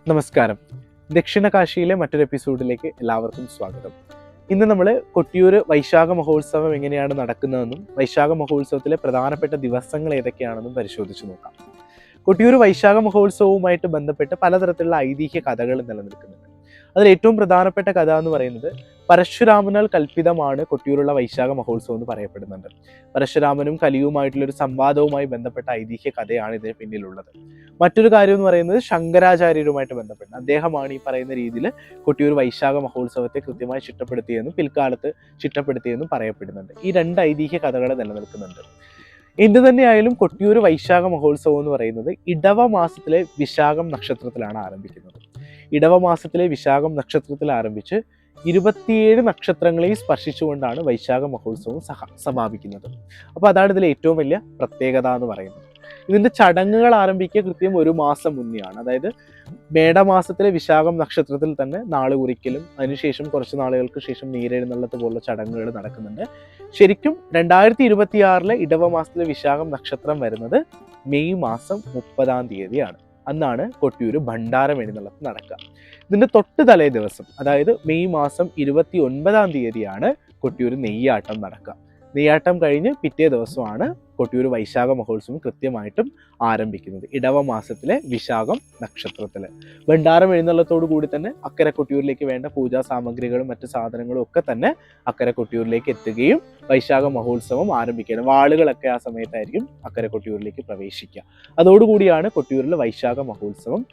നമസ്കാരം. ദക്ഷിണ കാശിയിലെ മറ്റൊരു എപ്പിസോഡിലേക്ക് എല്ലാവർക്കും സ്വാഗതം. ഇന്ന് നമ്മൾ കൊട്ടിയൂർ വൈശാഖ മഹോത്സവം എങ്ങനെയാണ് നടക്കുന്നതെന്നും വൈശാഖ മഹോത്സവത്തിലെ പ്രധാനപ്പെട്ട ദിവസങ്ങൾ ഏതൊക്കെയാണെന്നും പരിശോധിച്ച് നോക്കാം. കൊട്ടിയൂർ വൈശാഖ മഹോത്സവവുമായിട്ട് ബന്ധപ്പെട്ട് പലതരത്തിലുള്ള ഐതിഹ്യ കഥകൾ നിലനിൽക്കുന്നുണ്ട്. അതിൽ ഏറ്റവും പ്രധാനപ്പെട്ട കഥ എന്ന് പറയുന്നത് പരശുരാമനാൽ കൽപ്പിതമാണ് കൊട്ടിയൂരുള്ള വൈശാഖ മഹോത്സവം എന്ന് പറയപ്പെടുന്നുണ്ട്. പരശുരാമനും കലിയുമായിട്ടുള്ളൊരു സംവാദവുമായി ബന്ധപ്പെട്ട ഐതിഹ്യ കഥയാണ് ഇതിന് പിന്നിലുള്ളത്. മറ്റൊരു കാര്യം എന്ന് പറയുന്നത് ശങ്കരാചാര്യരുമായിട്ട് ബന്ധപ്പെട്ട അദ്ദേഹമാണ് ഈ പറയുന്ന രീതിയിൽ കൊട്ടിയൂർ വൈശാഖ മഹോത്സവത്തെ കൃത്യമായി ചിട്ടപ്പെടുത്തിയെന്നും പിൽക്കാലത്ത് ചിട്ടപ്പെടുത്തിയെന്നും പറയപ്പെടുന്നുണ്ട്. ഈ രണ്ട് ഐതിഹ്യ കഥകൾ നിലനിൽക്കുന്നുണ്ട്. എന്ത് തന്നെയായാലും കൊട്ടിയൂർ വൈശാഖ മഹോത്സവം എന്ന് പറയുന്നത് ഇടവ മാസത്തിലെ വിശാഖം നക്ഷത്രത്തിലാണ് ആരംഭിക്കുന്നത്. ഇടവ മാസത്തിലെ വിശാഖം നക്ഷത്രത്തിൽ ആരംഭിച്ച് 27 നക്ഷത്രങ്ങളെയും സ്പർശിച്ചുകൊണ്ടാണ് വൈശാഖ മഹോത്സവം സമാപിക്കുന്നത്. അപ്പോൾ അതാണ് ഇതിലെ ഏറ്റവും വലിയ പ്രത്യേകത എന്ന് പറയുന്നത്. ഇതിൻ്റെ ചടങ്ങുകൾ ആരംഭിക്കുക കൃത്യം ഒരു മാസം മുന്നെയാണ്. അതായത് മേടമാസത്തിലെ വിശാഖം നക്ഷത്രത്തിൽ തന്നെ നാള് കുറിക്കലും അതിനുശേഷം കുറച്ച് നാളുകൾക്ക് ശേഷം നീരെഴുന്നള്ളത്ത് പോലുള്ള ചടങ്ങുകൾ നടക്കുന്നുണ്ട്. ശരിക്കും 2026 ഇടവ മാസത്തിലെ വിശാഖം നക്ഷത്രം വരുന്നത് മെയ് മാസം 30 അന്നാണ് കൊട്ടിയൂർ ഭണ്ഡാരം എഴുന്നള്ളത്ത് നടക്കുക. ഇതിൻ്റെ തൊട്ട് തലേ ദിവസം, അതായത് മെയ് മാസം 29 കൊട്ടിയൂർ നെയ്യാട്ടം നടക്കുക. നെയ്യാട്ടം കഴിഞ്ഞ് പിറ്റേ ദിവസമാണ് കൊട്ടിയൂർ വൈശാഖ മഹോത്സവം കൃത്യമായിട്ടും ആരംഭിക്കുന്നത്. ഇടവ മാസത്തിലെ വിശാഖം നക്ഷത്രത്തിൽ ഭണ്ഡാരം എഴുന്നള്ളത്തോടു കൂടി തന്നെ അക്കരെ കൊട്ടിയൂരിലേക്ക് വേണ്ട പൂജാ സാമഗ്രികളും മറ്റു സാധനങ്ങളും ഒക്കെ തന്നെ അക്കരെ കൊട്ടിയൂരിലേക്ക് എത്തുകയും വൈശാഖ മഹോത്സവം ആരംഭിക്കുകയാണ്. വാളുകളൊക്കെ ആ സമയത്തായിരിക്കും അക്കരെ കൊട്ടിയൂരിലേക്ക് പ്രവേശിക്കുക. അതോടുകൂടിയാണ് കൊട്ടിയൂരിൽ വൈശാഖ മഹോത്സവം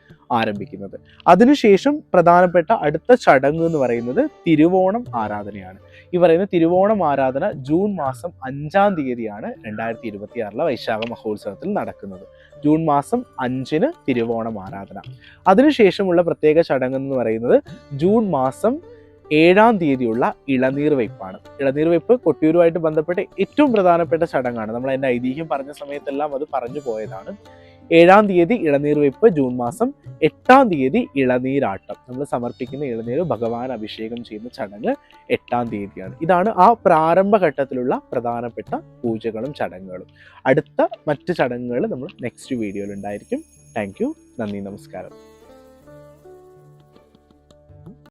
ആരംഭിക്കുന്നത്. അതിനുശേഷം പ്രധാനപ്പെട്ട അടുത്ത ചടങ്ങ് എന്ന് പറയുന്നത് തിരുവോണം ആരാധനയാണ്. ഈ പറയുന്ന തിരുവോണം ആരാധന ജൂൺ മാസം 5 2026 വൈശാഖ മഹോത്സവത്തിൽ നടക്കുന്നത്. ജൂൺ മാസം 5 തിരുവോണം ആരാധന. അതിനുശേഷമുള്ള പ്രത്യേക ചടങ്ങ് എന്ന് പറയുന്നത് ജൂൺ മാസം 7 ഇളനീർ വെയ്പ്പാണ്. ഇളനീർ വെയ്പ്പ് കൊട്ടിയൂരുമായിട്ട് ബന്ധപ്പെട്ട് ഏറ്റവും പ്രധാനപ്പെട്ട ചടങ്ങാണ്. നമ്മൾ അതിൻ്റെ ഐതിഹ്യം പറഞ്ഞ സമയത്തെല്ലാം അത് പറഞ്ഞു പോയതാണ്. 7 ഇളനീർ വെയ്പ്പ്, ജൂൺ മാസം 8 ഇളനീരാട്ടം. നമ്മൾ സമർപ്പിക്കുന്ന ഇളനീർ ഭഗവാൻ അഭിഷേകം ചെയ്യുന്ന ചടങ്ങ് 8 ഇതാണ് ആ പ്രാരംഭഘട്ടത്തിലുള്ള പ്രധാനപ്പെട്ട പൂജകളും ചടങ്ങുകളും. അടുത്ത മറ്റ് ചടങ്ങുകൾ നമ്മൾ നെക്സ്റ്റ് വീഡിയോയിൽ ഉണ്ടായിരിക്കും. Thank you. നന്ദി, നമസ്കാരം.